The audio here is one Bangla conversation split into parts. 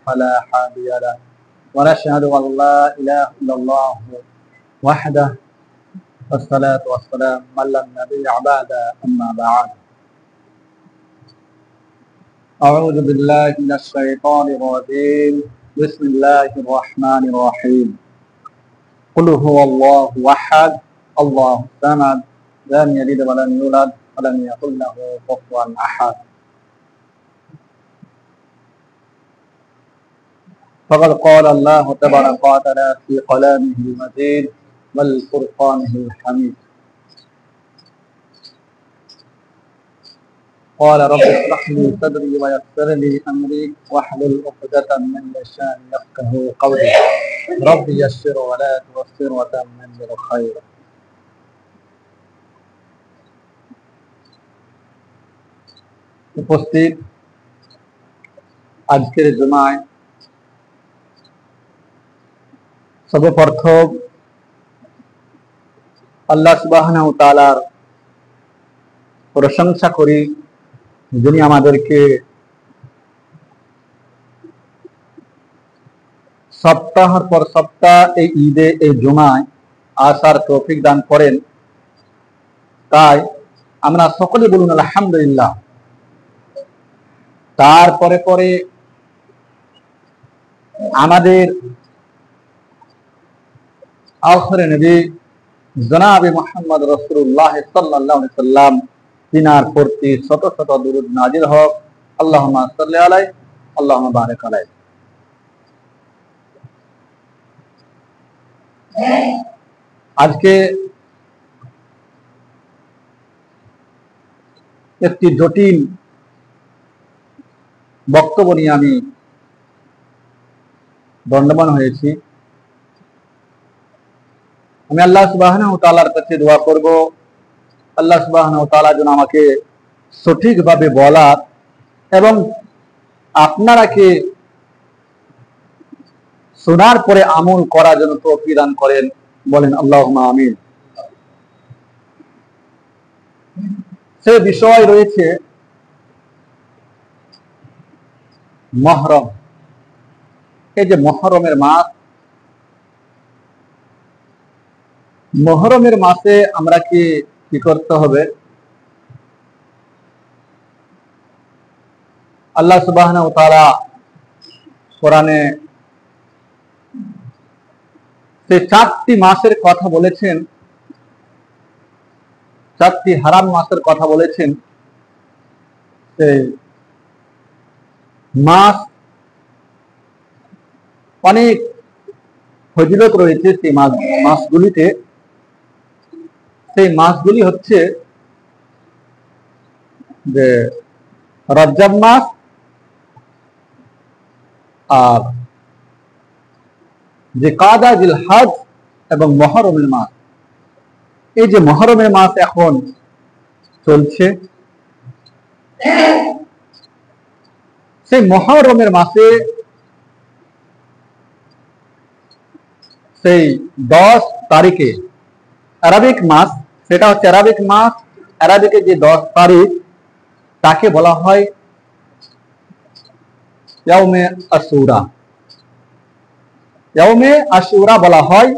فلا هادي له ونشهد أن لا إله إلا الله وحده والصلاة والسلام من لا نبي بعد أما بعد أعوذ بالله من الشيطان الرجيم بسم الله الرحمن الرحيم قل هو الله أحد الله الصمد لم يلد ولم يولد ولم يكن له كفوا أحد فقد قال الله تبارك وتعالى في كلامه المجيد والفرقانه الحميد قال رب اشرح لي صدري ويسر لي امري واحلل عقدة من لساني يفقهوا قولي رب يسر ولا تعسر وتمم بالخير উপস্থিত আজকের জুমায় সর্বপ্রথম আল্লাহ সুবহানাহু ওয়া তাআলার প্রশংসা করি যিনি আমাদেরকে সপ্তাহের পর সপ্তাহ এই ঈদে এই জুমায় আসার তৌফিক দান করেন। তাই আমরা সকলে বলুন আলহামদুলিল্লাহ। তারপরে পরে আমাদের আখিরে নবী জনাবে মুহাম্মদ রাসূলুল্লাহ সাল্লাল্লাহু আলাইহি সাল্লাম তিনার প্রতি শত শত দুরূদ নাজিল হোক। আল্লাহুম্মা সাল্লি আলাইহি আল্লাহুম্মা বারিক আলাইহি। আজকে একটি জটিল বক্তব্য নিয়ে আমি দণ্ডমান হয়েছি। আমি আল্লাহ সুবহানাহু ওয়া তাআলার কাছে দোয়া করব, আল্লাহ সুবহানাহু ওয়া তাআলা যেন আমাকে সঠিকভাবে বলার এবং আপনারাকে শোনার পরে আমল করার জন্য তৌফিক দান করেন। বলেন আল্লাহুম্মা আমিন। সে বিষয় রয়েছে মুহররম। এই যে মুহররমের মাস, মুহররমের মাসে আমরা কি করতে হবে? আল্লাহ সুবহানাহু ওয়া তাআলা কোরআনে সেই 4টি মাসের কথা বলেছেন, 4টি হারাম মাসের কথা বলেছেন। সেই মাস অনেক ফজিলত রয়েছে সেই মাসগুলিতে। সেই মাসগুলি হচ্ছে যে রজব মাস আর যে কাদা জিলহজ এবং মুহররমের মাস। এই যে মুহররমের মাস এখন চলছে, সেই মুহররমের মাসে সেই 10 তারিখে আরবিক মাস, সেটা হচ্ছে আরবিক মাস, আরবিকে যে 10 তারিখ তাকে বলা হয় ইয়াউমে আশুরা। ইয়াউমে আশুরা বলা হয়।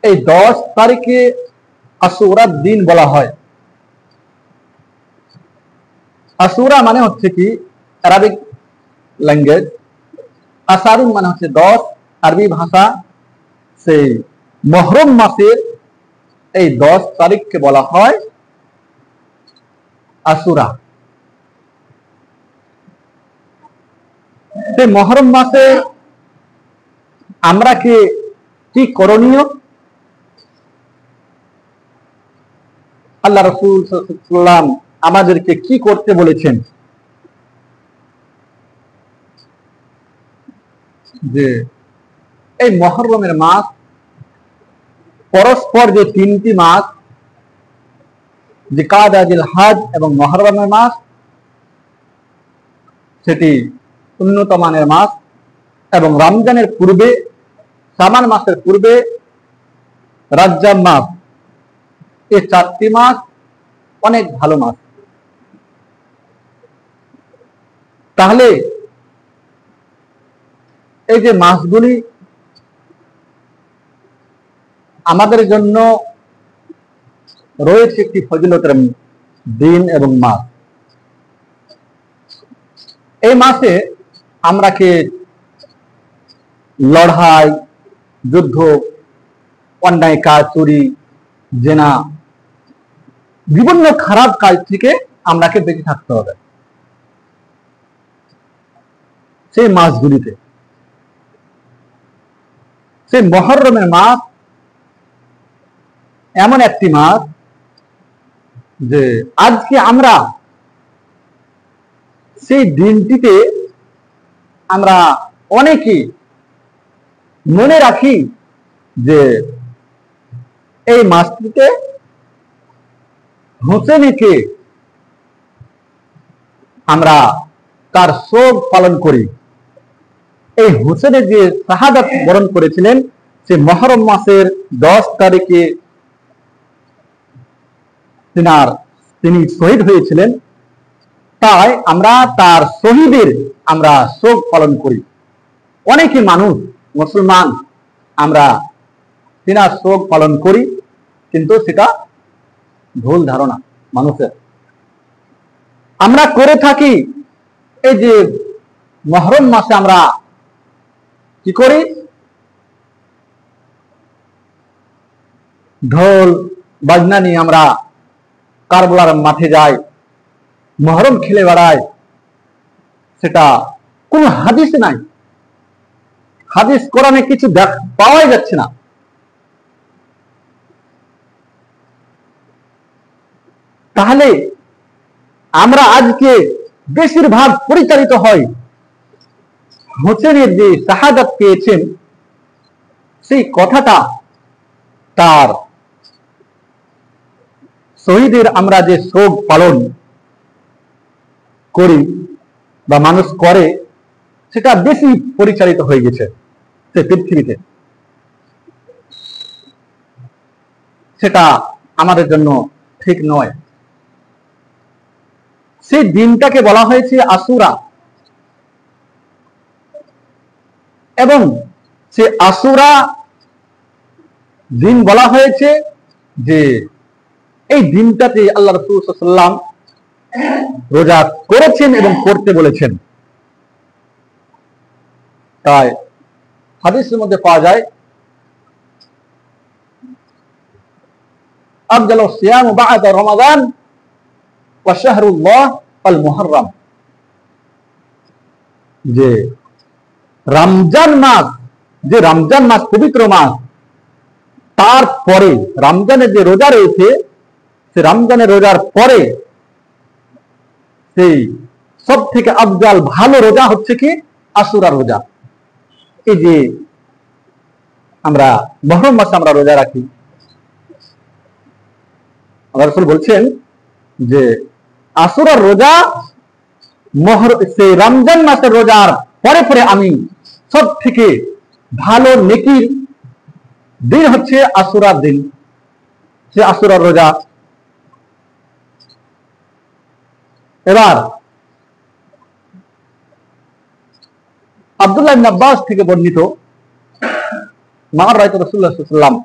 এই 10 তারিখে আশুরার দিন বলা হয়। আশুরা মানে হচ্ছে কি আরবিক ল্যাঙ্গুয়েজ, আশারুন মানে হচ্ছে 10 আরবি ভাষা। সেই মুহররম মাসের এই 10 তারিখকে বলা হয় আশুরা। সেই মুহররম মাসে আমরা কি করণীয়? আল্লাহ রাসূল সাল্লাল্লাহু আলাইহি ওয়াসাল্লাম আমাদেরকে কি করতে বলেছেন? যে এই মুহররমের মাস পরস্পর যে 3টি মাস, যে কাদা জিলহজ এবং মুহররমের মাস, সেটি উন্নত মানের মাস এবং রমজানের পূর্বে, শাবান মাসের পূর্বে রজব মাস, এই 4টি মাস অনেক ভালো মাস। তাহলে এই যে মাসগুলি আমাদের জন্য রয়েছে একটি ফজিলতের দিন এবং মাস। এই মাসে আমরা কে লড়াই, যুদ্ধ, অন্যায় কাজ, চুরি, জেনা, বিভিন্ন খারাপ কাজ থেকে আমরাকে বেঁচে থাকতে হবে সেই মাসগুলিতে। সেই মুহররমের মাস এমন একটি মাস যে আজকে আমরা সেই দিনটিতে আমরা অনেকে মনে রাখি যে এই মাসটিতে হোসেনকে আমরা তার শোক পালন করি। এই হোসেনের যে শাহাদাত বরণ করেছিলেন সে মুহররম মাসের 10 তারিখে তিনি শহীদ হয়েছিলেন, তাই আমরা তার শহীদের আমরা শোক পালন করি। অনেকে মানুষ মুসলমান আমরা তিনার শোক পালন করি, কিন্তু সেটা ভুল ধারণা মানুষের। আমরা করে থাকি এই যে মুহররম মাসে আমরা কি করি, ঢোল বাজনা নিয়ে আমরা কারবালার মাঠে যাই, মুহররম খেলে বেড়াই। সেটা কোনো হাদিসে নাই, হাদিস কোরআনে কিছু পাওয়াই যাচ্ছে না। তাহলে আমরা আজকে বেশিরভাগ পরিচালিত হয় হোসেনের যে শাহাদাত পেয়েছেন সেই কথাটা, তার শহীদের আমরা যে শোক পালন করি বা মানুষ করে, সেটা বেশি পরিচালিত হয়ে গেছে সে পৃথিবীতে। সেটা আমাদের জন্য ঠিক নয়। সেই দিনটাকে বলা হয়েছে আশুরা, এবং সে আশুরা দিন বলা হয়েছে যে এই দিনটাতে আল্লাহ রাসূল সাল্লাল্লাহু আলাইহি ওয়াসাল্লাম রোজা করেছেন এবং করতে বলেছেন। তাই হাদিসের মধ্যে পাওয়া যায় আফজালু সিয়াম বা'দা রমাদান ওয়া শাহরুল্লাহ আল মুহররম, যে রমজান মাস, যে রমজান মাস পবিত্র মাস, তারপরে রমজানের যে রোজা রয়েছে সে রমজানের রোজার পরে সেই সব থেকে আফজাল ভালো রোজা হচ্ছে কি আশুরা রোজা। এই যে আমরা মুহররম মাসে আমরা রোজা রাখি, আল্লাহ রাসূল বলছেন যে আশুরার রোজা সেই রমজান মাসের রোজার পরে পরে আমি সব থেকে ভালো নেকির দিন হচ্ছে আশুরার দিন, সে আশুরার রোজা। এবার আব্দুল্লাহ ইবনে আব্বাস থেকে বর্ণিত, মা রাআইতু রাসূলুল্লাহ সাল্লাল্লাহু আলাইহি ওয়াসাল্লাম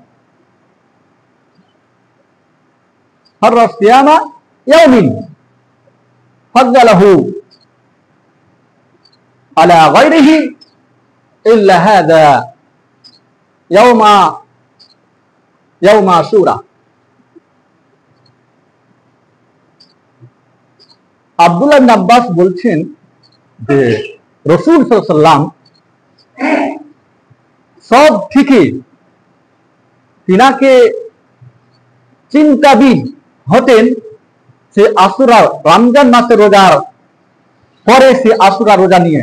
হাররা সিয়ামা ইয়াউমিন ফাযলাহু আলা গায়রিহি ইল্লা হাযা ইয়াউমা আশুরা। আব্দুল্লাহ ইবনে আব্বাস বলছেন যে রাসূল সাল্লাল্লাহু আলাইহি ওয়াসাল্লাম সব থেকে তিনাকে চিন্তাবিদ হতেন সে আশুরা, রমজান মাসের রোজার পরে সে আশুরা রোজা নিয়ে।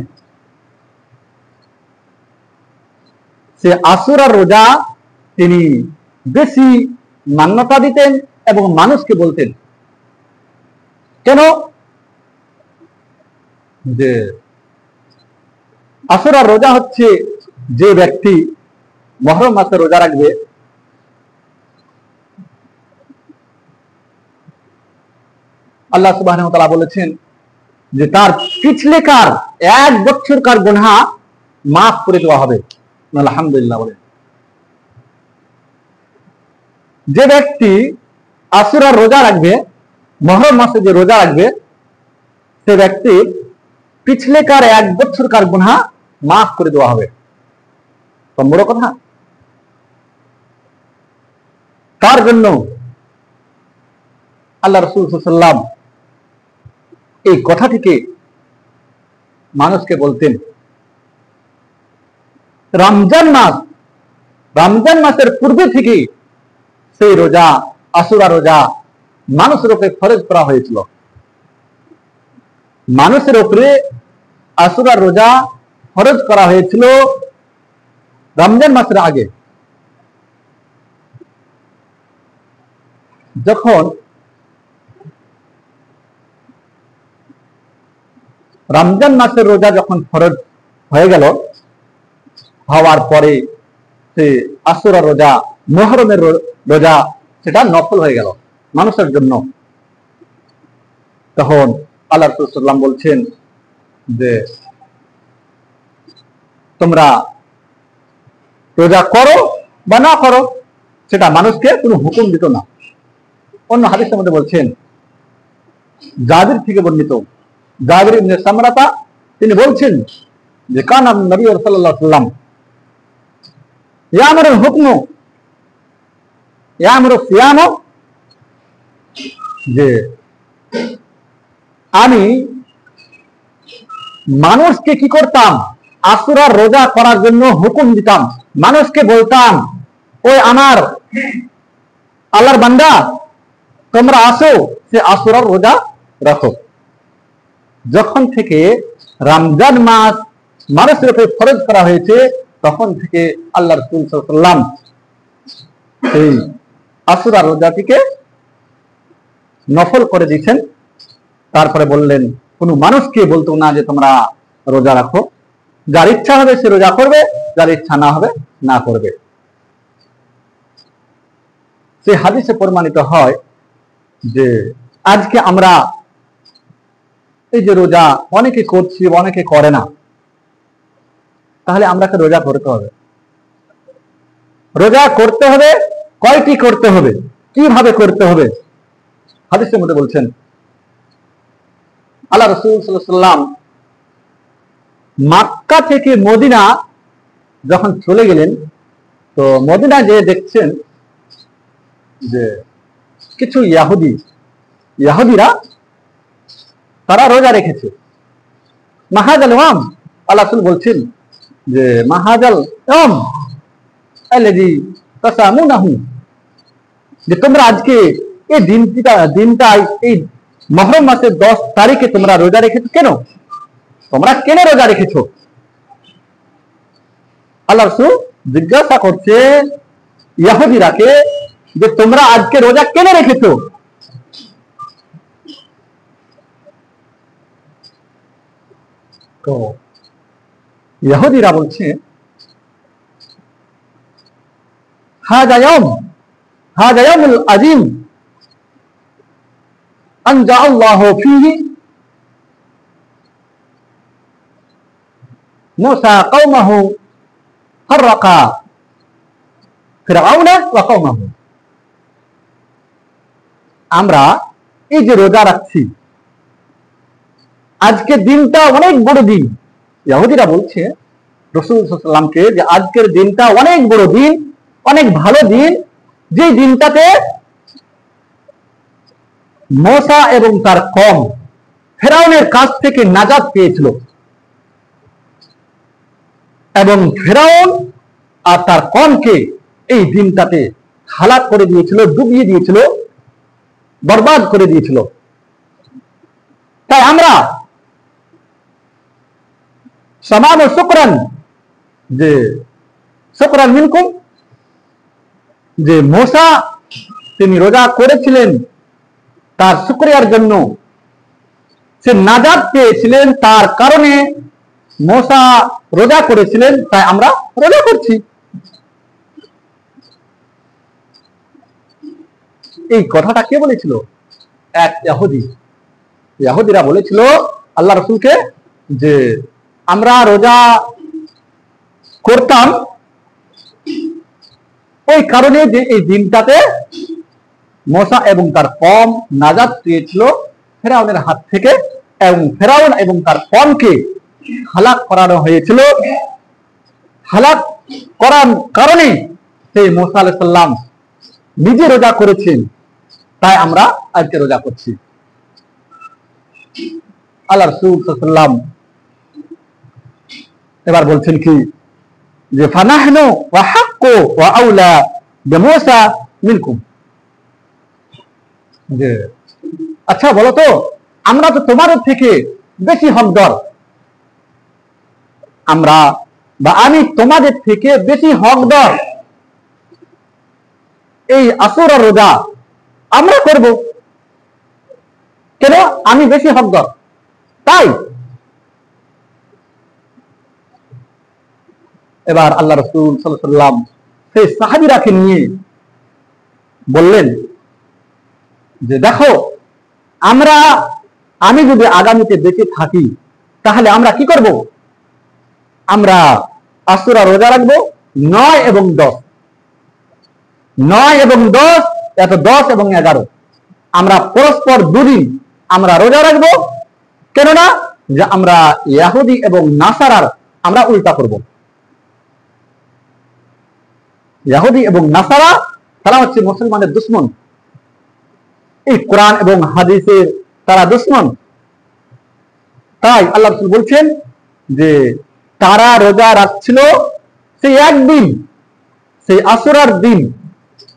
সে আশুরা রোজা তিনি বেশি মান্যতা দিতেন এবং মানুষকে বলতেন। কেন? যে আশুরা রোজা হচ্ছে যে ব্যক্তি মুহররম মাসে রোজা রাখবে, আল্লাহ সুবহানাহু ওয়া তাআলা বলেছেন যে তার পিছলেকার 1 বছরকার গুনাহ মাফ করে দেওয়া হবে। আলহামদুলিল্লাহ বলে। যে ব্যক্তি আশুরার রোজা রাখবে, মুহররম মাসে যে রোজা রাখবে, সে ব্যক্তি পিছলেকার 1 বছরকার গুনাহ মাফ করে দেওয়া হবে। কম বড় কথা? তার জন্য আল্লাহ রাসূল সাল্লাল্লাহু আলাইহি ওয়াসাল্লাম এই কথাটিকে মানুষকে বলতেন। রমজান মাসের পূর্বে থেকে সেই রোজা, আশুরা রোজা মানুষের উপরে ফরজ করা হয়েছিল। মানুষের উপরে আশুরা রোজা ফরজ করা হয়েছিল রমজান মাসের আগে। যখন রমজান মাসের রোজা যখন ফরজ হয়ে গেল, হওয়ার পরে সে আশুরা রোজা, মুহররমের রোজা সেটা নফল হয়ে গেল মানুষের জন্য। তখন আল্লাহ রাসূল সাল্লাল্লাহু আলাইহি ওয়াসাল্লাম বলছেন যে তোমরা রোজা করো বা না করো, সেটা মানুষকে কোনো হুকুম দিত না। অন্য হাদিসের মধ্যে বলছেন, জাবির থেকে বর্ণিত, জাবির ইবনে সামরাতা তিনি বলছেন যে কানা নবী সাল্লাল্লাহু আলাইহি ওয়াসাল্লাম ইয়ামুরুল হুকমু ইয়ামুরু সিয়াম, যে আমি মানুষকে কি করতাম, আশুরার রোজা করার জন্য হুকুম দিতাম। মানুষকে বলতাম, ওই আমার আল্লাহর বান্দা, তোমরা আসো, সে আশুরার রোজা রাখো। যখন থেকে রমজান মাস মানুষের উপরে ফরজ করা হয়েছে, তখন থেকে আল্লাহ রাসূল সাল্লাল্লাহু আলাইহি ওয়াসাল্লাম এই আশুরা রোজাটিকে নফল করে দিয়েছেন। তারপরে বললেন, কোন মানুষকে বলতো না যে তোমরা রোজা রাখো। যার ইচ্ছা হবে সে রোজা করবে, যার ইচ্ছা না হবে না করবে। সে হাদিসে প্রমাণিত হয় যে আজকে আমরা এই যে রোজা অনেকে করছি, অনেকে করে না, তাহলে আমরাকে রোজা করতে হবে। রোজা করতে হবে, কয়টি করতে হবে, কিভাবে করতে হবে? হাদিসের মধ্যে বলছেন, আল্লাহ রাসূল সাল্লাল্লাহু আলাইহি ওয়াসাল্লাম মক্কা থেকে মদিনা যখন চলে গেলেন, তো মদিনা যে দেখছেন যে কিছু ইহুদিরা তারা রোজা রেখেছে। মাহাজাল ওয়াম, আল্লাহ রাসূল বলছেন যে মাহাজাল ওয়াম আল্লাযী তাসামুনাহু, যে তোমরা আজকে এই দিনটা এই মুহররম মাসের 10 তারিখে তোমরা রোজা রেখেছো কেন? তোমরা কেন রোজা রেখেছো? আল্লাহ রাসূল জিজ্ঞাসা করছে ইহুদিরাকে যে তোমরা আজকে রোজা কেন রেখেছো? তো ইহুদিরা বলছে, হাযা ইয়াউমুল আযীম আনজা আল্লাহু ফীহি মুসা কওমাহু ফাররাকা ফিরআউনা ওয়া কওমাহু। আমরা এই যে রোজা রাখছি, আজকের দিনটা অনেক বড় দিন। ইহুদিরা বলছে রাসূল সাল্লাল্লাহু আলাইহি ওয়াসাল্লামকে যে আজকের দিনটা অনেক বড় দিন, অনেক ভালো দিন, যে দিনটাতে মুসা এবং তার কওম ফেরাউনের কাছ থেকে নাজাত পেয়েছিল, এবং ফেরাউন আর তার কওমকে এই দিনটাতে হালাক করে দিয়েছিল, ডুবিয়ে দিয়েছিল, বরবাদ করে দিয়েছিল। তাই আমরা সামান ও শুকরান, যে শুকরান মিনকুম, যে মুসা তিনি রোজা করেছিলেন তার শুকরিয়ার জন্য, সে নাজাত পেয়েছিলেন, তার কারণে মুসা রোজা করেছিলেন, তাই আমরা রোজা করছি। এই কথাটা কে বলেছিল? এক ইহুদিরা বলেছিল আল্লাহ রাসূলকে যে আমরা রোজা করতাম, ওই কারণে যে এই দিনটাতে মুসা এবং তার কওম নাজাত পেয়েছিল ফেরাউনের হাত থেকে, এবং ফেরাউন এবং তার কওমকে হালাক করানো হয়েছিল। হালাক করার কারণে সেই মুসা আলাইহিস সালাম নিজে রোজা করেছেন, তাই আমরা আজকে রোজা করছি। আল্লাহ রাসূল সাল্লাল্লাহু আলাইহি ওয়াসাল্লাম এবার বলছেন কি, যে ফানাহনু ওয়া হাক্কু ওয়া আউলা বিমুসা মিনকুম, যে আচ্ছা বলো তো, আমরা তো তোমাদের থেকে বেশি হকদার, আমরা বা আমি তোমাদের থেকে বেশি হকদার, এই আশুরা রোজা আমরা করব, কেন? আমি বেশি হকদার তাই। এবার আল্লাহ রাসূল সাল্লাল্লাহু আলাইহি ওয়াসাল্লাম সেই সাহাবীরাকে নিয়ে বললেন যে দেখো, আমি যদি আগামীতে বেঁচে থাকি তাহলে আমরা কি করব? আমরা আশুরা রোজা রাখবো 9 এবং 10, 9 এবং 10, 10 এবং 11, আমরা পরস্পর দুদিন আমরা রোজা রাখবো। কেননা যে আমরা ইহুদি এবং নাসারার আমরা উল্টা করব। ইহুদি এবং নাসারা তারা হচ্ছে মুসলমানের দুশমন, এই কোরআন এবং হাদিসের তারা দুশমন। তাই আল্লাহ রাসূল বলছেন যে তারা রোজা রাখছিল সেই একদিন, সেই আশুরার দিন,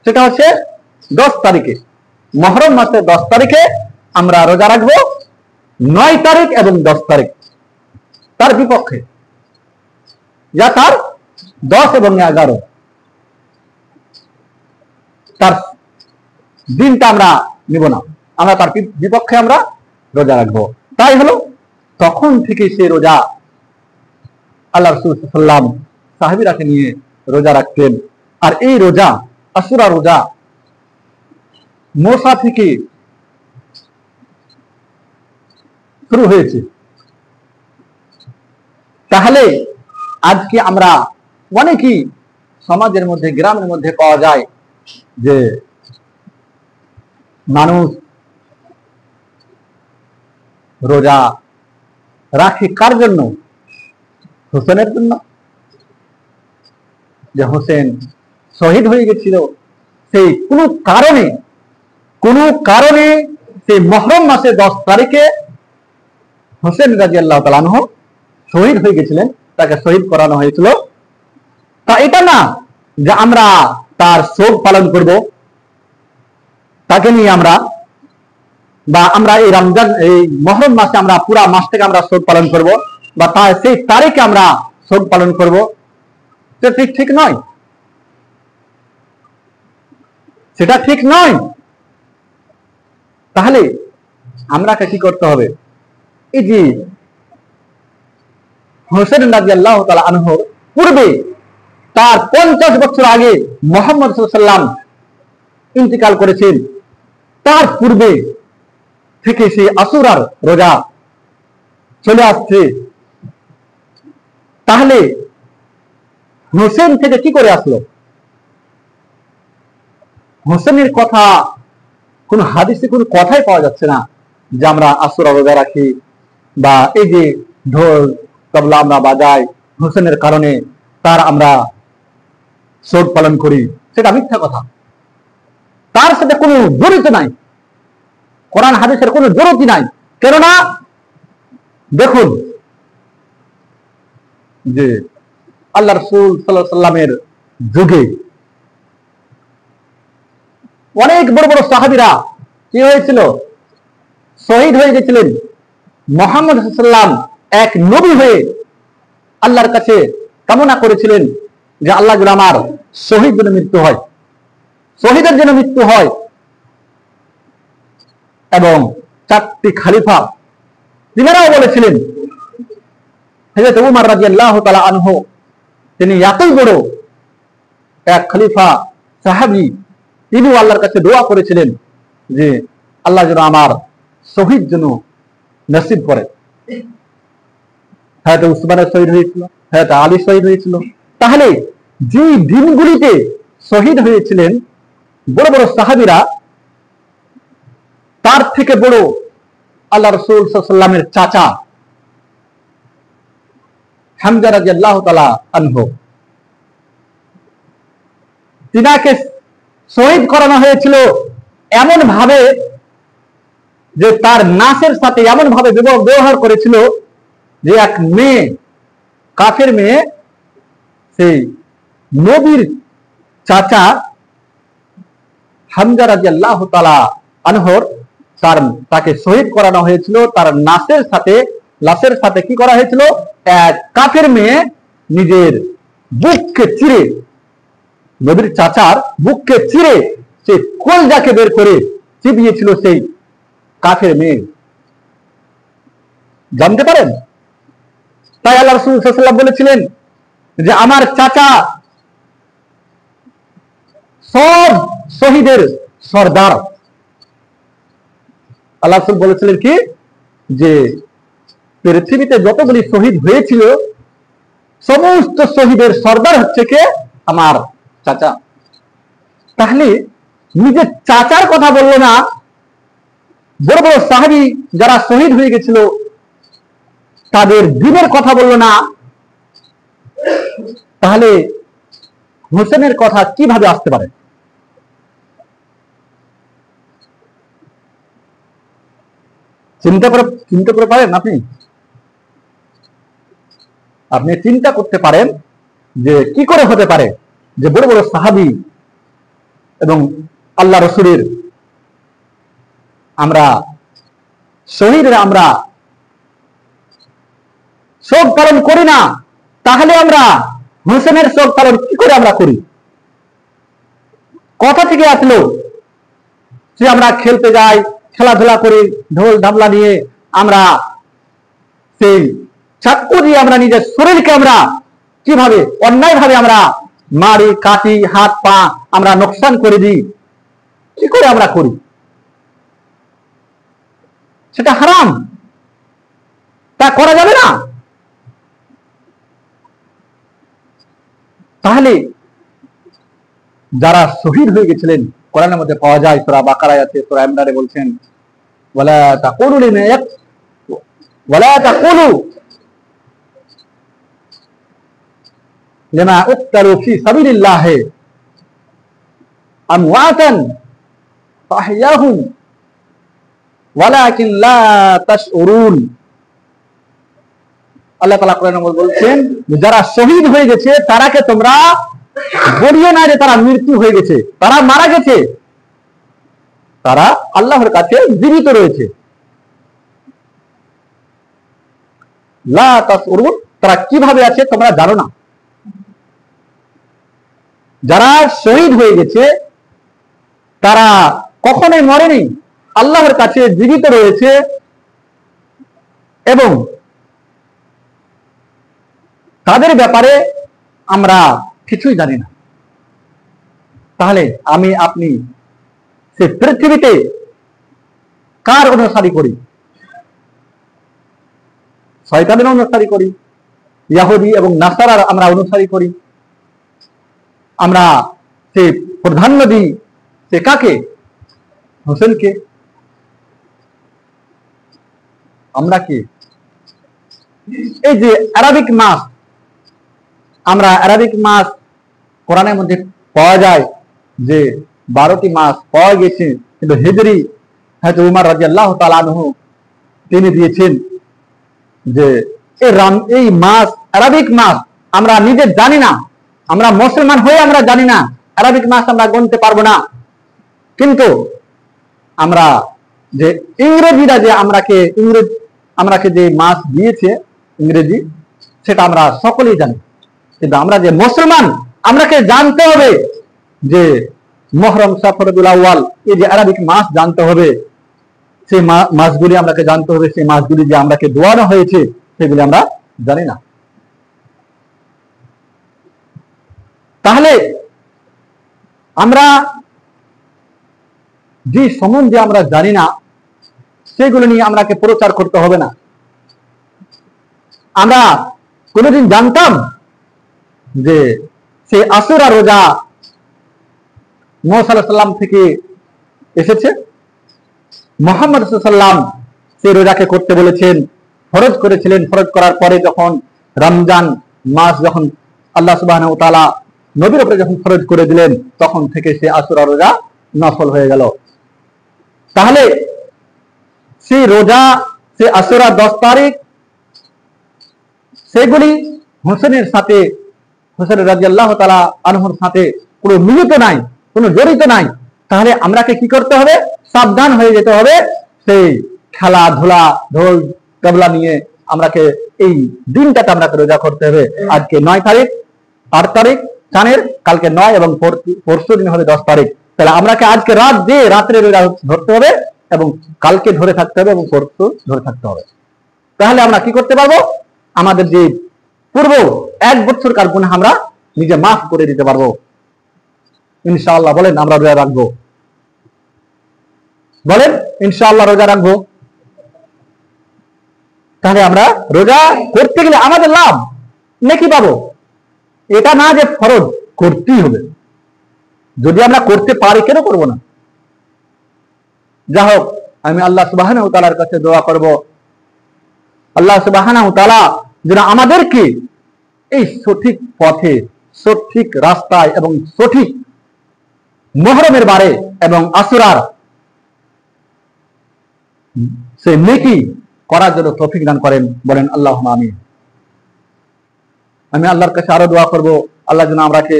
সেটা হচ্ছে 10 তারিখে, মুহররম মাসের 10 তারিখে আমরা রোজা রাখবো, 9 তারিখ এবং 10 তারিখ তার বিপক্ষে, যা তার 10 এবং 11 তার দিনটা আমরা নিব না, আমরা তার বিপক্ষে আমরা রোজা রাখবো। তাই হলো তখন থেকে সে রোজা আল্লাহ রাসূল সাল্লাল্লাহু আলাইহি ওয়াসাল্লাম সাহাবীরাকে নিয়ে রোজা রাখতেন। আর এই রোজা আশুরা রোজা মুসা থেকে শুরু হয়েছে। তাহলে আজকে আমরা অনেকেই সমাজের মধ্যে, গ্রামের মধ্যে পাওয়া যায় যে মানুষ রোজা রাখে কার জন্য? হোসেনের জন্য, যে হোসেন শহীদ হয়ে গেছিল, সেই কোনো কারণে সেই মুহররম মাসে 10 তারিখে হোসেন রাদিয়াল্লাহু তাআলা আনহু শহীদ হয়ে গেছিলেন, তাকে শহীদ করানো হয়েছিল। তা এটা না যে আমরা তার শোক পালন করব, তাকে নিয়ে আমরা, বা আমরা এই রমজান এই মুহররম মাসে আমরা পুরা মাসটাকে আমরা শোক পালন করব, বা তার সেই তারিখে আমরা শোক পালন করব, সেটা ঠিক নয়, সেটা ঠিক নয়। তাহলে আমরাকে কি করতে হবে? এই যে হোসেন রাদিয়াল্লাহু তাআলা আনহু পূর্বে, তার 50 বছর আগে মুহাম্মদ সাল্লাল্লাহু আলাইহি ওয়াসাল্লাম ইন্তিকাল করেছেন, তার পূর্বে থেকে সেই আশুরার রোজা চলে আসছে। তাহলে হোসেন থেকে কি করে আসলো? হোসেনের কথা কোন হাদিসে কোন কথাই পাওয়া যাচ্ছে না যে আমরা আশুরা রোজা রাখি, বা এই যে ঢোল তবলা আমরা বাজাই হোসেনের কারণে তার আমরা শোক পালন করি, সেটা মিথ্যা কথা। তার সাথে কোনো জড়িত নাই, কোরআন হাদিসের কোনো জড়িত নাই। কেননা দেখুন যে আল্লাহ রাসূল সাল্লাল্লাহু আলাইহি ওয়াসাল্লামের যুগে অনেক বড় বড় সাহাবীরা কি হয়েছিল? শহীদ হয়ে গেছিলেন। মুহাম্মদ সাল্লাল্লাহু আলাইহি ওয়াসাল্লাম এক নবী হয়ে আল্লাহর কাছে কামনা করেছিলেন যে আল্লাহ যেন আমার শহীদ যেন মৃত্যু হয়, শহীদের যেন মৃত্যু হয়। এবং 4টি খলিফা তিনারাও বলেছিলেন, হযরত উমর রাদিয়াল্লাহু তাআলা আনহু তিনি এতই বড় এক খলিফা সাহাবী, তিনি আল্লাহর কাছে দোয়া করেছিলেন যে আল্লাহ যেন আমার শহীদ যেন নসিব করে। হযরত উসমান শহীদ হয়েছিল, হযরত আলী শহীদ হয়েছিল, তাহলে যে দিনগুলিতে শহীদ হয়েছিলেন বড় বড় সাহাবীরা, তার থেকে বড় আল্লাহ রাসূল সাল্লাল্লাহু আলাইহি ওয়াসাল্লামের চাচা হামজা রাদিয়াল্লাহু তাআলা আনহু, তিনাকে শহীদ করানো হয়েছিল এমন ভাবে যে তার নাসের সাথে এমন ভাবে ব্যবহার করেছিল যে এক মেয়ে, কাফের মেয়ে, সেই নবীর চাচা হামজা রাদিয়াল্লাহু তাআলা আনহুর তাকে শহীদ করানো হয়েছিল। তার লাশের সাথে কি করা হয়েছিল? এক কাফের মেয়ে নিজের বুককে চিরে, নবীর চাচার বুককে চিরে সে কলজাকে বের করে চিবিয়েছিল সেই কাফের মেয়ে। জানতে পারেন? তাই আল্লাহ রাসূল সাল্লাল্লাহু আলাইহি ওয়াসাল্লাম বলেছিলেন যে আমার চাচা সব শহীদের সর্দার। আল্লাহ রাসূল বলেছিলেন কি যে পৃথিবীতে যতগুলি শহীদ হয়েছিল সমস্ত শহীদের সর্দার হচ্ছে কে? আমার চাচা। তাহলে নিজের চাচার কথা বললো না, বড় বড় সাহাবী যারা শহীদ হয়ে গেছিল তাদের দিনের কথা বললো না, তাহলে হোসেনের কথা কিভাবে আসতে পারে? চিন্তা করে পারেন? আপনি চিন্তা করতে পারেন যে কি করে হতে পারে যে বড় বড় সাহাবী এবং আল্লাহ রাসূলের আমরা শহীদরা আমরা শোক পালন করি না, তাহলে আমরা হোসেনের শোক পালন কি করে আমরা করি? কথা থেকে আসলো যে আমরা খেলতে যাই, খেলাধুলা করি, ঢোল ঢাবলা নিয়ে আমরা সেই চাকু দিয়ে আমরা নিজের শরীরকে আমরা কিভাবে অন্যায় ভাবে আমরা মারি, কাটি, হাত পা আমরা নোকসান করে দিই, কি করে আমরা করি? সেটা হারাম, তা করা যাবে না। তাহলে যারা শহীদ হয়ে গেছিলেন, কোরআনের মধ্যে পাওয়া যায়, সূরা বাকারায় আছে, সূরা ইমরানে বলছেন ওয়ালা তাকুলু লিমা উকতালু ফি সাবিলিল্লাহ আমওয়াতান ফাহইয়াহুম ওয়ালাকিন লা তাশউরুন। আল্লাহ তাআলা কোরআনে বলছেন যারা শহীদ হয়ে গেছে তারাকে তোমরা বলিও না যে তারা মৃত্যু হয়ে গেছে, তারা মারা গেছে, তারা আল্লাহর কাছে জীবিত রয়েছে। লা তাশউরুন, তারা কিভাবে আছে তোমরা জানো না। যারা শহীদ হয়ে গেছে তারা কখনোই মরেনি, আল্লাহর কাছে জীবিত রয়েছে এবং তাদের ব্যাপারে আমরা কিছুই জানি না। তাহলে আমি আপনি সে পৃথিবীতে কার অনুসারী করি? শয়তানের অনুসারী করি, ইহুদি এবং নাসারার আমরা অনুসারী করি। আমরা সে প্রাধান্য দিই সে কাকে? হোসেনকে। আমরা কি এই যে আরবিক মাস, আমরা আরবিক মাস কোরআনের মধ্যে পাওয়া যায় যে 12টি মাস পাওয়া গেছে, কিন্তু হিজরি হযরত উমর রাদিয়াল্লাহু তাআলা আনহু তিনি দিয়েছেন যে এই মাস আরবিক মাস আমরা নিজে জানি না, আমরা মুসলমান হয়ে আমরা জানি না, আরবিক মাস আমরা গুনতে পারবো না, কিন্তু আমরা যে ইংরেজিরা যে আমরাকে যে মাস দিয়েছে ইংরেজি, সেটা আমরা সকলেই জানি। কিন্তু আমরা যে মুসলমান, আমরাকে জানতে হবে যে মুহররম, সফর, রবিউল আউয়াল, এই যে আরবিক মাস জানতে হবে, সেই মাসগুলি আমরাকে জানতে হবে। সেই মাসগুলি যে আমরাকে দোয়ানো হয়েছে সেগুলি আমরা জানি না। তাহলে আমরা যে সম্বন্ধে আমরা জানি না সেগুলো নিয়ে আমরাকে প্রচার করতে হবে না। আমরা কোনোদিন জানতাম যে সেই আশুরা রোজা মুহাম্মদ সাল্লাল্লাহু আলাইহি ওয়াসাল্লাম থেকে এসেছে। মুহাম্মদ সাল্লাল্লাহু আলাইহি ওয়াসাল্লাম সেই রোজাকে করতে বলেছেন, ফরজ করেছিলেন। ফরজ করার পরে যখন রমজান মাস যখন আল্লাহ সুবহানাহু ওয়া তাআলা নবীর উপরে যখন ফরজ করে দিলেন, তখন থেকে সে আশুরা রোজা নফল হয়ে গেল। তাহলে সেই রোজা, সে আশুরা 10 তারিখ, সেগুলি হোসেনের সাথে, হোসেন রাদিয়াল্লাহু তাআলা আনহুর সাথে কোনো মিলিত নাই, কোনো জড়িত নাই। তাহলে আমরাকে কি করতে হবে? সাবধান হয়ে যেতে হবে। সেই খেলাধুলা, ঢোল তবলা নিয়ে আমরাকে এই দিনটাতে আমরাকে রোজা করতে হবে। আজকে 9 তারিখ, 8 তারিখ চানের, কালকে 9 এবং পরশু দিন হবে 10 তারিখ। তাহলে আমরাকে আজকে রাত দিয়ে রাত্রে রোজা ধরতে হবে এবং কালকে ধরে থাকতে হবে এবং পরশু ধরে থাকতে হবে। তাহলে আমরা কি করতে পারবো? আমাদের যে পূর্ব 1 বছরকার গুনাহ আমরা নিজে মাফ করে দিতে পারবো ইনশাআল্লাহ। বলেন আমরা রোজা রাখবো? বলেন ইনশাআল্লাহ রোজা রাখবো। তাহলে আমরা রোজা করতে গেলে আমাদের লাভ, নেকি পাবো। এটা না যে ফরজ করতেই হবে। যদি আমরা করতে পারি, কেন করব না? যা হোক, আমি আল্লাহ সুবহানাহু ওয়া তাআলার কাছে দোয়া করব, আল্লাহ সুবহানাহু ওয়া তাআলা যেন আমাদেরকে এই সঠিক পথে, সঠিক রাস্তায় এবং সঠিক মুহররমের বারে এবং আশুরার সে নেকি করার জন্য তৌফিক দান করেন। বলেন আল্লাহুম্মা আমিন। আমি আল্লাহর কাছে আরো দোয়া করব, আল্লাহ যেন আমরাকে